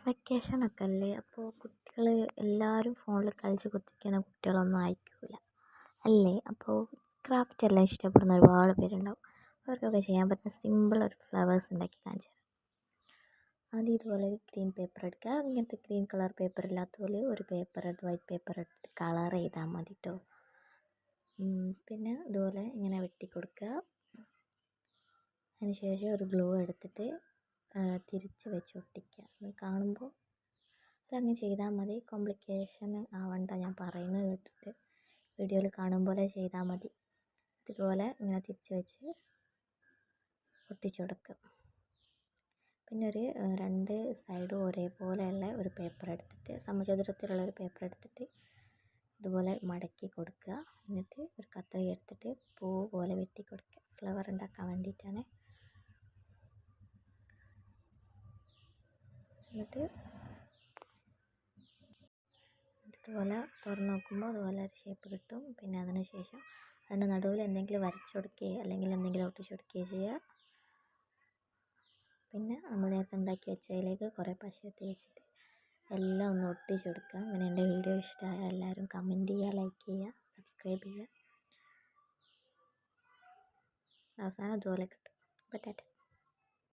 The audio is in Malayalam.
വെക്കേഷനൊക്കെ അല്ലേ, അപ്പോൾ കുട്ടികൾ എല്ലാവരും ഫോണിൽ കളിച്ച് കുത്തിരിക്കുന്ന കുട്ടികളൊന്നും ആയിരിക്കില്ല അല്ലേ. അപ്പോൾ ക്രാഫ്റ്റ് എല്ലാം ഇഷ്ടപ്പെടുന്ന ഒരുപാട് പേരുണ്ടാവും. അവർക്കൊക്കെ ചെയ്യാൻ പറ്റുന്ന സിമ്പിൾ ഒരു ഫ്ലവേഴ്സ് ഉണ്ടാക്കി കാണിച്ചു തരാം. ആദ്യം ഇതുപോലെ ഒരു ഗ്രീൻ പേപ്പർ എടുക്കുക. ഇങ്ങനത്തെ ഗ്രീൻ കളർ പേപ്പർ ഇല്ലാത്ത പോലെ ഒരു പേപ്പർ എടുത്ത് വൈറ്റ് പേപ്പർ എടുത്ത് കളർ ചെയ്താൽ മതി കേട്ടോ. പിന്നെ ഇതുപോലെ ഇങ്ങനെ വെട്ടി കൊടുക്കുക. അതിനുശേഷം ഒരു ഗ്ലൂ എടുത്തിട്ട് തിരിച്ച് വെച്ച് ഒട്ടിക്കുക. അത് കാണുമ്പോൾ അതങ്ങ് ചെയ്താൽ മതി. കോംപ്ലിക്കേഷൻ ആവണ്ട, ഞാൻ പറയുന്നത് കേട്ടിട്ട് വീഡിയോയിൽ കാണും പോലെ ചെയ്താൽ മതി. ഇതുപോലെ ഇങ്ങനെ തിരിച്ച് വെച്ച് ഒട്ടിച്ചു കൊടുക്കുക. പിന്നെ ഒരു രണ്ട് സൈഡും ഒരേപോലെയുള്ള ഒരു പേപ്പർ എടുത്തിട്ട്, സമചതുരത്തിലുള്ള ഒരു പേപ്പർ എടുത്തിട്ട് ഇതുപോലെ മടക്കി കൊടുക്കുക. എന്നിട്ട് ഒരു കത്രിക എടുത്തിട്ട് പൂ പോലെ വെട്ടി കൊടുക്കുക. ഫ്ലവർ ഉണ്ടാക്കാൻ വേണ്ടിയിട്ടാണ്. എന്നിട്ട് ഇതുപോലെ തുറന്ന് നോക്കുമ്പോൾ അതുപോലെ ഒരു ഷേപ്പ് കിട്ടും. പിന്നെ അതിന് ശേഷം അതിൻ്റെ നടുവിൽ എന്തെങ്കിലും വരച്ചു കൊടുക്കുകയോ അല്ലെങ്കിൽ എന്തെങ്കിലും ഒട്ടിച്ചു കൊടുക്കുകയോ ചെയ്യുക. പിന്നെ നമ്മൾ നേരത്തെ ഉണ്ടാക്കി വെച്ചതിലേക്ക് കുറേ പശ തേച്ചിട്ട് എല്ലാം ഒന്ന് ഒട്ടിച്ചു കൊടുക്കുക. അങ്ങനെ എൻ്റെ വീഡിയോ ഇഷ്ടമായ എല്ലാവരും കമൻറ്റ് ചെയ്യുക, ലൈക്ക് ചെയ്യുക, സബ്സ്ക്രൈബ് ചെയ്യുക. അവസാനം അതുപോലെ കിട്ടും. അപ്പോൾ ടാറ്റ.